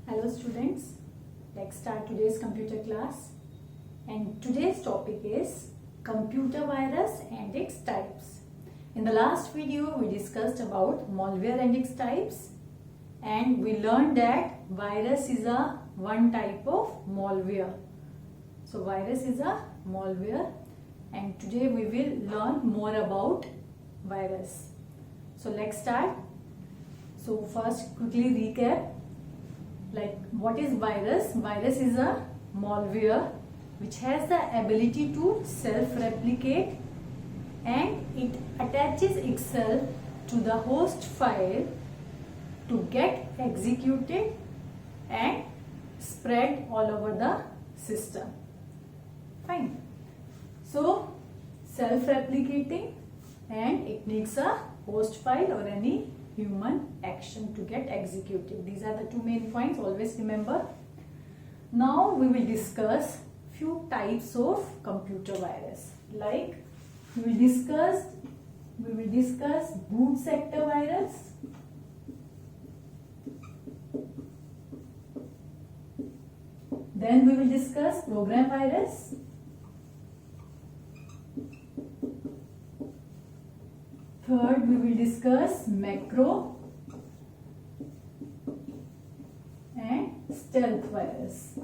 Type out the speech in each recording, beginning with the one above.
Hello students, let's start today's computer class, and today's topic is computer virus and its types. In the last video we discussed about malware and its types, and we learned that virus is a one type of malware. So virus is a malware, and today we will learn more about virus. So let's start. So first quickly recap. Like, what is virus? Virus is a malware which has the ability to self-replicate, and it attaches itself to the host file to get executed and spread all over the system. Fine. So self-replicating, and it needs a host file or any human action to get executed. These are the two main points, always remember. Now we will discuss few types of computer virus. Like, we will discuss boot sector virus, then we will discuss program virus, third we will discuss macro and stealth virus.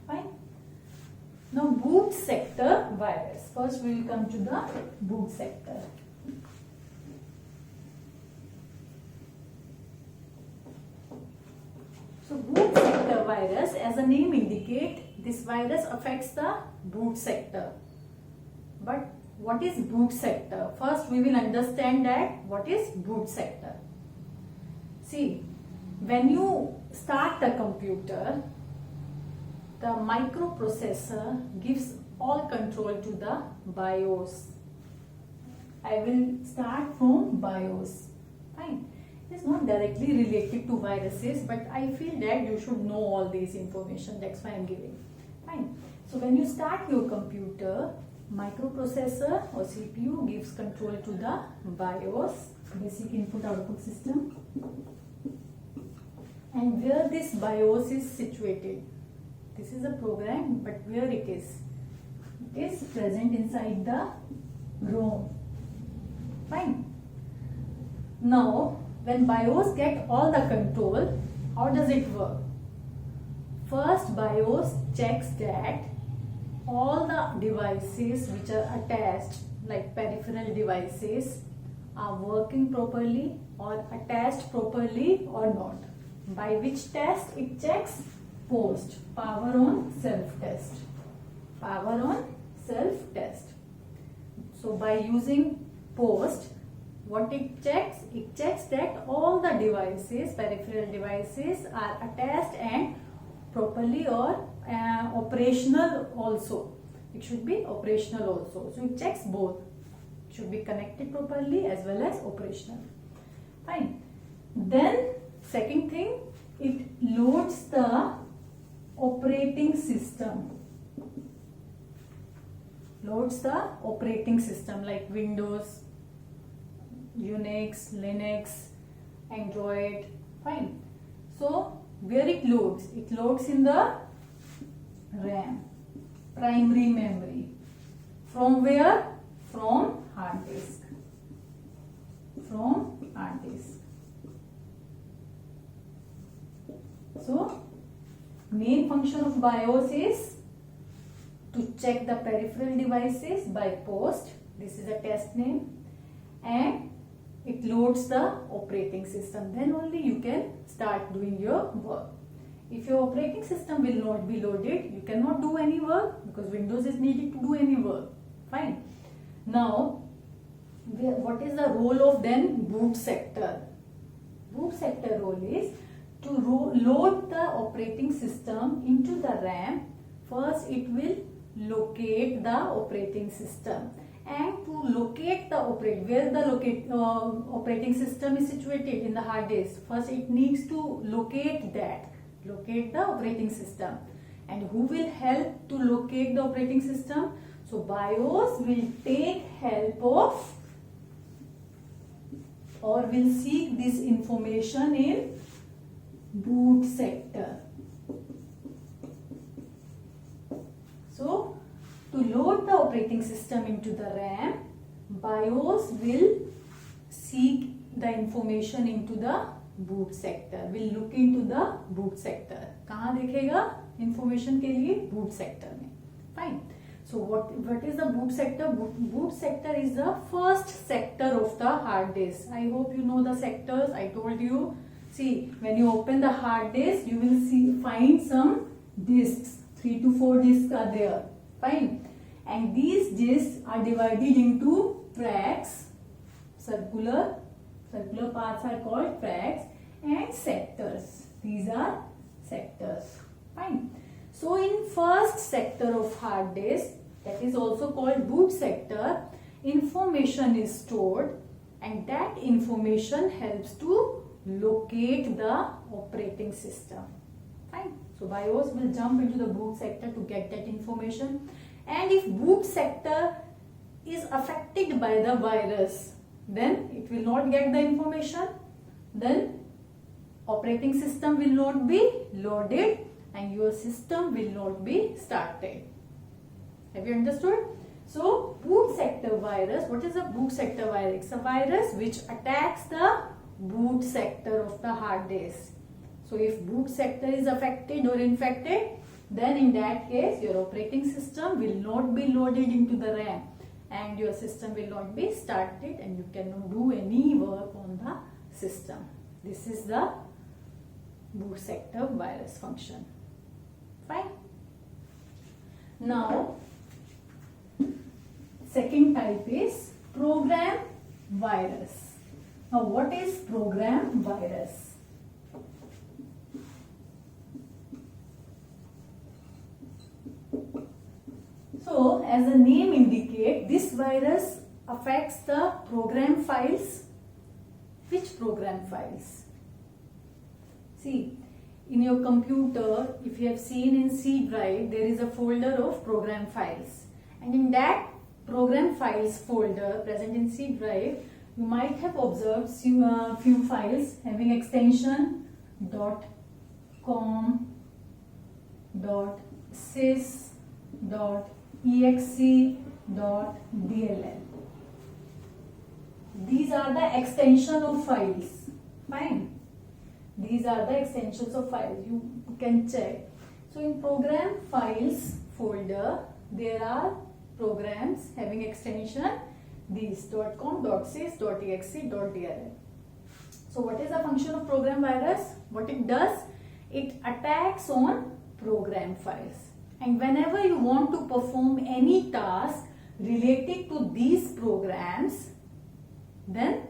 Fine. Now boot sector virus. First we will come to the boot sector. So boot sector virus, as the name indicates, this virus affects the boot sector. But what is boot sector? First we will understand that what is boot sector. See, when you start the computer, the microprocessor gives all control to the BIOS. I will start from BIOS. Fine. It is not directly related to viruses, but I feel that you should know all these information. That's why I am giving. Fine. So when you start your computer, microprocessor or CPU gives control to the BIOS, basic input output system. And where this BIOS is situated, this is a program, but where it is present inside the ROM. Fine. Now, when BIOS get all the control, how does it work? First, BIOS checks that all the devices which are attached, like peripheral devices, are working properly or attached properly or not. By which test it checks? POST, power on self test. Power on self test. So by using POST, what it checks? It checks that all the devices, peripheral devices, are attached and properly or operational also. It should be operational also. So it checks both. It should be connected properly as well as operational. Fine. Then second thing, it loads the operating system. Loads the operating system like Windows, Unix, Linux, Android. Fine. So where it loads? It loads in the RAM, primary memory. From where? From hard disk. From hard disk. So main function of BIOS is to check the peripheral devices by POST. This is a test name, and it loads the operating system. Then only you can start doing your work. If your operating system will not be loaded, you cannot do any work, because Windows is needed to do any work. Fine. Now, what is the role of then boot sector? Boot sector role is to load the operating system into the RAM. First it will locate the operating system, and to locate the where the operating system is situated in the hard disk, first it needs to locate the operating system. And who will help to locate the operating system? So BIOS will take help of or will seek this information in boot sector. So to load the operating system into the RAM, BIOS will seek the information into the boot sector, will look into the boot sector. कहाँ देखेगा information के लिए? boot sector में. Fine. So what is the boot sector? Boot sector is the first sector of the hard disk. I hope you know the sectors. I told you. See, when you open the hard disk, you will find some disks. 3 to 4 disks are there. Fine. And these disks are divided into tracks. Circular paths are called tracks, and sectors. These are sectors. Fine. So in first sector of hard disk, that is also called boot sector, information is stored, and that information helps to locate the operating system. Fine. So BIOS will jump into the boot sector to get that information, and if boot sector is affected by the virus, then it will not get the information, then operating system will not be loaded and your system will not be started. Have you understood? So boot sector virus, what is a boot sector virus? It's a virus which attacks the boot sector of the hard disk. So if boot sector is affected or infected, then in that case your operating system will not be loaded into the RAM and your system will not be started and you cannot do any work on the system. This is the boot sector virus function. Fine. Now, second type is program virus. Now, what is program virus? So, as the name indicates, this virus affects the program files. Which program files? See, in your computer, if you have seen in C drive, there is a folder of program files. And in that program files folder present in C drive, you might have observed few files having extension .com, .sys, .exe, .dll. These are the extension of files. Fine. These are the extensions of files. You can check. So in program files folder, there are programs having extension these .com, .sys, .exe, .dll. So what is the function of program virus? What it does? It attacks on program files. And whenever you want to perform any task related to these programs, then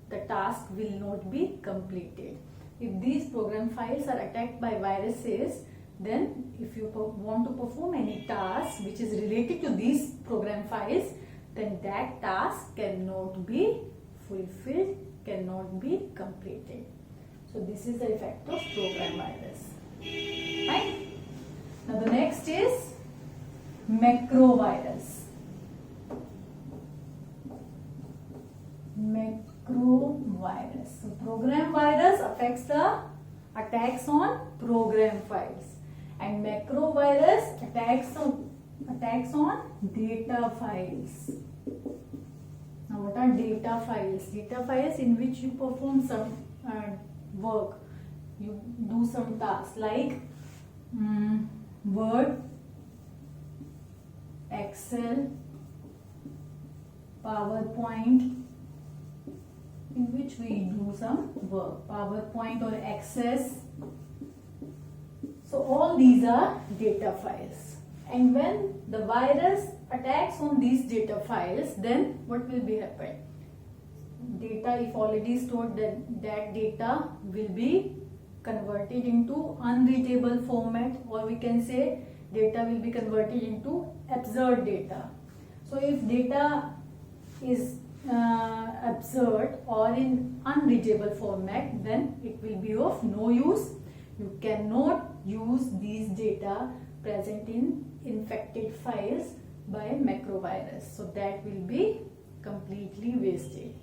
the task will not be completed. If these program files are attacked by viruses, then if you want to perform any task which is related to these program files, then that task cannot be fulfilled, cannot be completed. So this is the effect of program virus. Fine. Now the next is macrovirus. Macrovirus. So program virus attacks on program files, and macrovirus attacks on data files. Now what are data files? Data files in which you perform some work, you do some tasks like Word, Excel, PowerPoint, in which we do some work, PowerPoint or Access. So all these are data files, and when the virus attacks on these data files, then what will be happen? Data, if already stored, then that data will be converted into unreadable format, or we can say data will be converted into absurd data. So if data is absurd or in unreadable format, then it will be of no use. You cannot use these data present in infected files by macrovirus. So that will be completely wasted.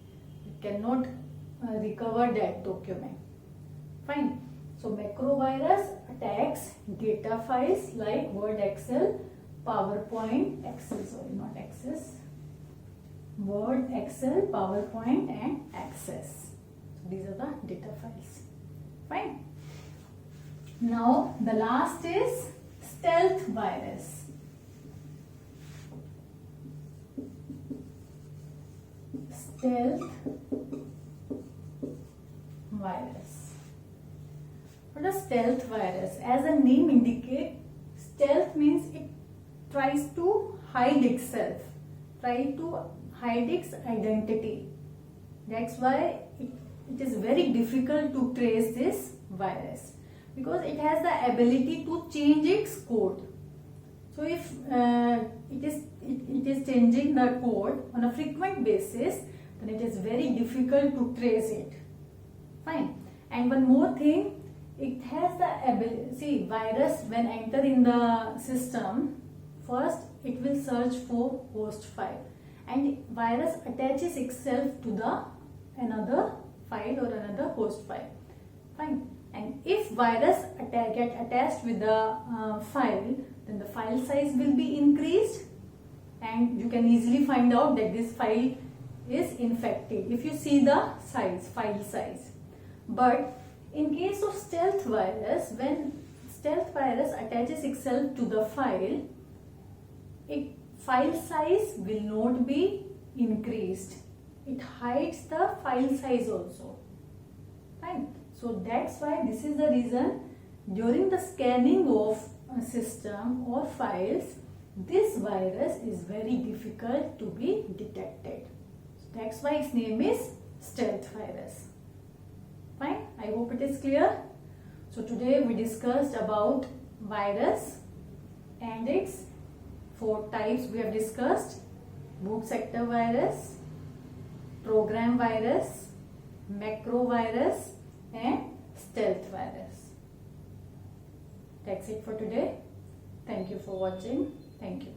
You cannot recover that document. Fine. So macrovirus attacks data files like Word, Excel, PowerPoint, not Access, Word, Excel, PowerPoint and Access. So these are the data files. Fine. Now the last is stealth virus. Stealth virus. What is stealth virus? As the name indicates, stealth means it tries to hide itself, try to hide its identity. That's why it is very difficult to trace this virus, because it has the ability to change its code. So if it is changing the code on a frequent basis, then it is very difficult to trace it. Fine. And one more thing, it has the ability, see, virus when enter in the system, first it will search for host file, and virus attaches itself to the another file or another host file. Fine. And if virus get attached with the file, then the file size will be increased, and you can easily find out that this file is infected if you see the size, file size. But in case of stealth virus, when stealth virus attaches itself to the file, file size will not be increased. It hides the file size also. Fine. So that's why this is the reason during the scanning of a system or files, this virus is very difficult to be detected. So that's why its name is stealth virus. Fine. I hope it is clear. So today we discussed about virus and its 4 types we have discussed: boot sector virus, program virus, macro virus and stealth virus. That's it for today. Thank you for watching. Thank you.